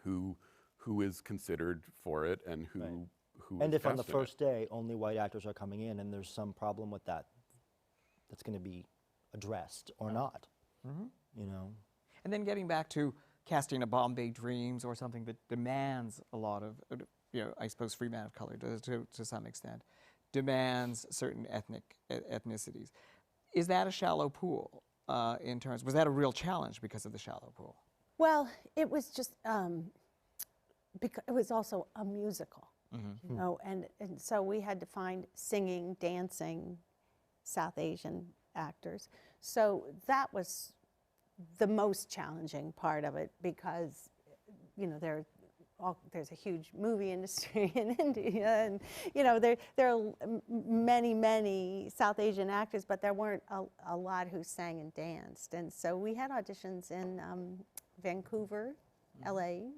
who is considered for it and who And is if on the cast in it. first day only white actors are coming in and there's some problem with that, that's going to be addressed or not, you know. And then getting back to casting a Bombay Dreams or something that demands a lot of, I suppose Free Man of Color does to some extent, demands certain ethnicities. Is that a shallow pool was that a real challenge because of the shallow pool? Well, it was just because it was also a musical, you know, and so we had to find singing, dancing, South Asian actors. So that was the most challenging part of it because, you know, there's a huge movie industry in India, and you know there are many South Asian actors, but there weren't a lot who sang and danced. And so we had auditions in Vancouver, L.A.,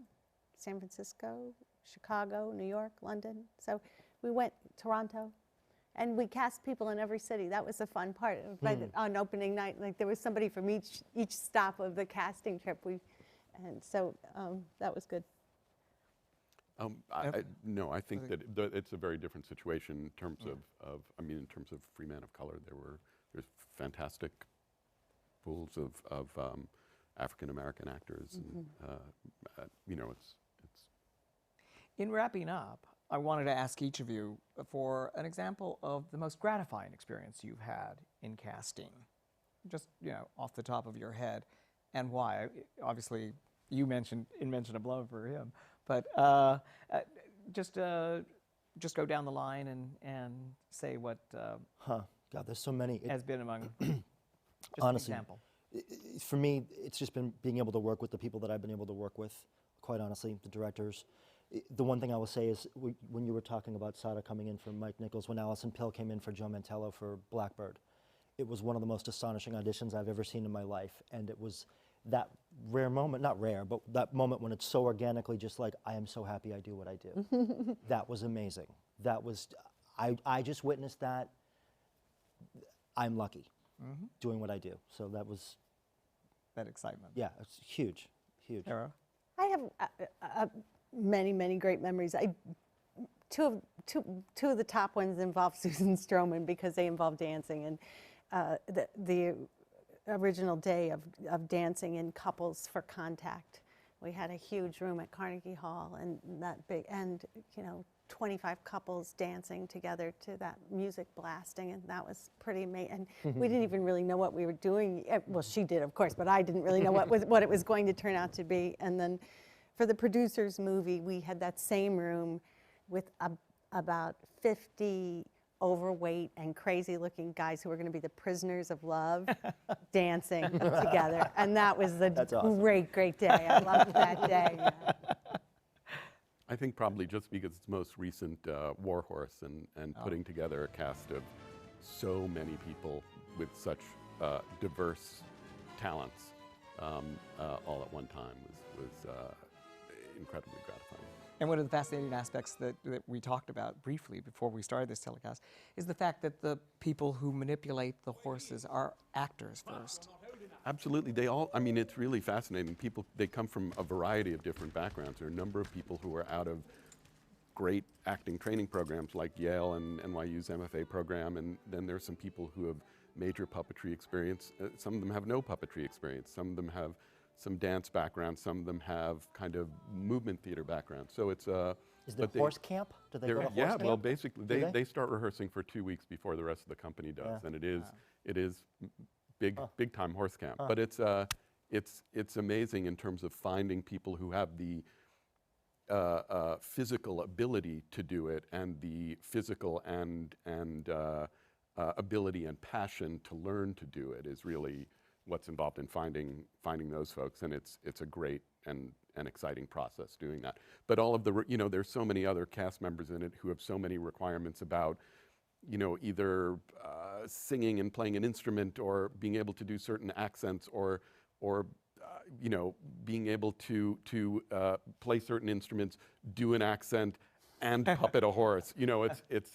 San Francisco, Chicago, New York, London. So we went Toronto, and we cast people in every city. That was the fun part. On opening night, like there was somebody from each stop of the casting trip. And so that was good. No, I think that it's a very different situation in terms in terms of Free Man of Color. There's fantastic pools of African American actors, and it's. In wrapping up, I wanted to ask each of you for an example of the most gratifying experience you've had in casting, just off the top of your head, and why. Obviously, you mentioned of love for him, but just go down the line and say what God, there's so many. has been among. Just Honestly, an example. For me, it's just been being able to work with the people that I've been able to work with. Quite honestly, the directors. The one thing I will say is when you were talking about Sada coming in for Mike Nichols, when Alison Pill came in for Joe Mantello for Blackbird, it was one of the most astonishing auditions I've ever seen in my life. And it was that rare moment, not rare, but that moment when it's so organically just like, I am so happy I do what I do. That was amazing. That was, I just witnessed that. I'm lucky doing what I do. So that was. That excitement. Yeah, it's huge, huge. Tara? I have many great memories. Two of the top ones involve Susan Stroman because they involve dancing, and the original day of dancing in couples for Contact. We had a huge room at Carnegie Hall, and that big, and 25 couples dancing together to that music blasting, and that was pretty amazing. And we didn't even really know what we were doing. Well, she did, of course, but I didn't really know what it was going to turn out to be. And then for the producers' movie, we had that same room with about 50 overweight and crazy-looking guys who were going to be the prisoners of love dancing together. And that was a awesome. great day. I loved that day. Yeah. I think probably just because it's most recent Warhorse and putting together a cast of so many people with such diverse talents all at one time was incredibly gratifying. And one of the fascinating aspects that we talked about briefly before we started this telecast is the fact that the people who manipulate the horses are actors first. Absolutely. They all, it's really fascinating. People, they come from a variety of different backgrounds. There are a number of people who are out of great acting training programs like Yale and NYU's MFA program, and then there's some people who have major puppetry experience. Some of them have no puppetry experience. Some of them have some dance background. Some of them have kind of movement theater background. So it's Is there horse camp? Do they go to horse yeah, camp? well, basically Do they start rehearsing for 2 weeks before the rest of the company does, and it is big time horse camp. But it's amazing in terms of finding people who have the physical ability to do it, and the physical and ability and passion to learn to do it is really what's involved in finding those folks, and it's a great and exciting process doing that. But all of the, there's so many other cast members in it who have so many requirements about, either singing and playing an instrument, or being able to do certain accents, or being able to play certain instruments, do an accent, and puppet a horse. It's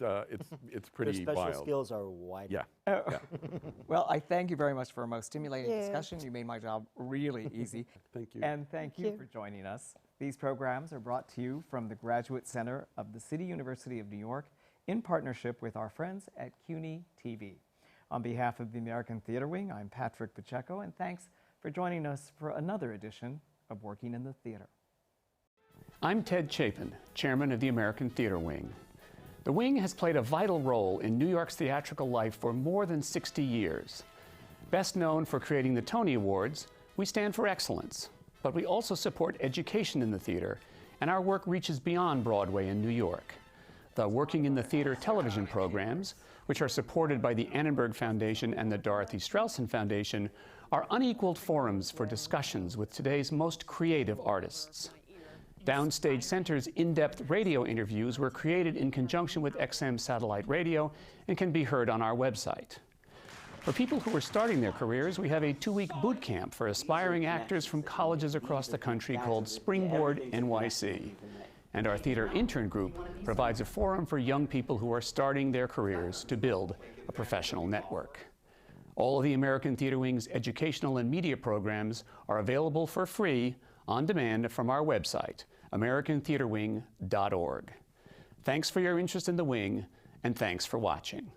pretty Their special wild. skills are wide. Yeah. Well, I thank you very much for a most stimulating discussion. You made my job really easy. Thank you. And thank you for joining us. These programs are brought to you from the Graduate Center of the City University of New York in partnership with our friends at CUNY TV. On behalf of the American Theater Wing, I'm Patrick Pacheco, and thanks for joining us for another edition of Working in the Theater. I'm Ted Chapin, chairman of the American Theater Wing. The Wing has played a vital role in New York's theatrical life for more than 60 years. Best known for creating the Tony Awards, we stand for excellence, but we also support education in the theater, and our work reaches beyond Broadway in New York. The Working in the Theater television programs, which are supported by the Annenberg Foundation and the Dorothy Strelsin Foundation, are unequaled forums for discussions with today's most creative artists. Downstage Center's in-depth radio interviews were created in conjunction with XM Satellite Radio and can be heard on our website. For people who are starting their careers, we have a 2-week boot camp for aspiring actors from colleges across the country called Springboard NYC. And our theater intern group provides a forum for young people who are starting their careers to build a professional network. All of the American Theater Wing's educational and media programs are available for free on demand from our website, americantheaterwing.org. Thanks for your interest in the Wing, and thanks for watching.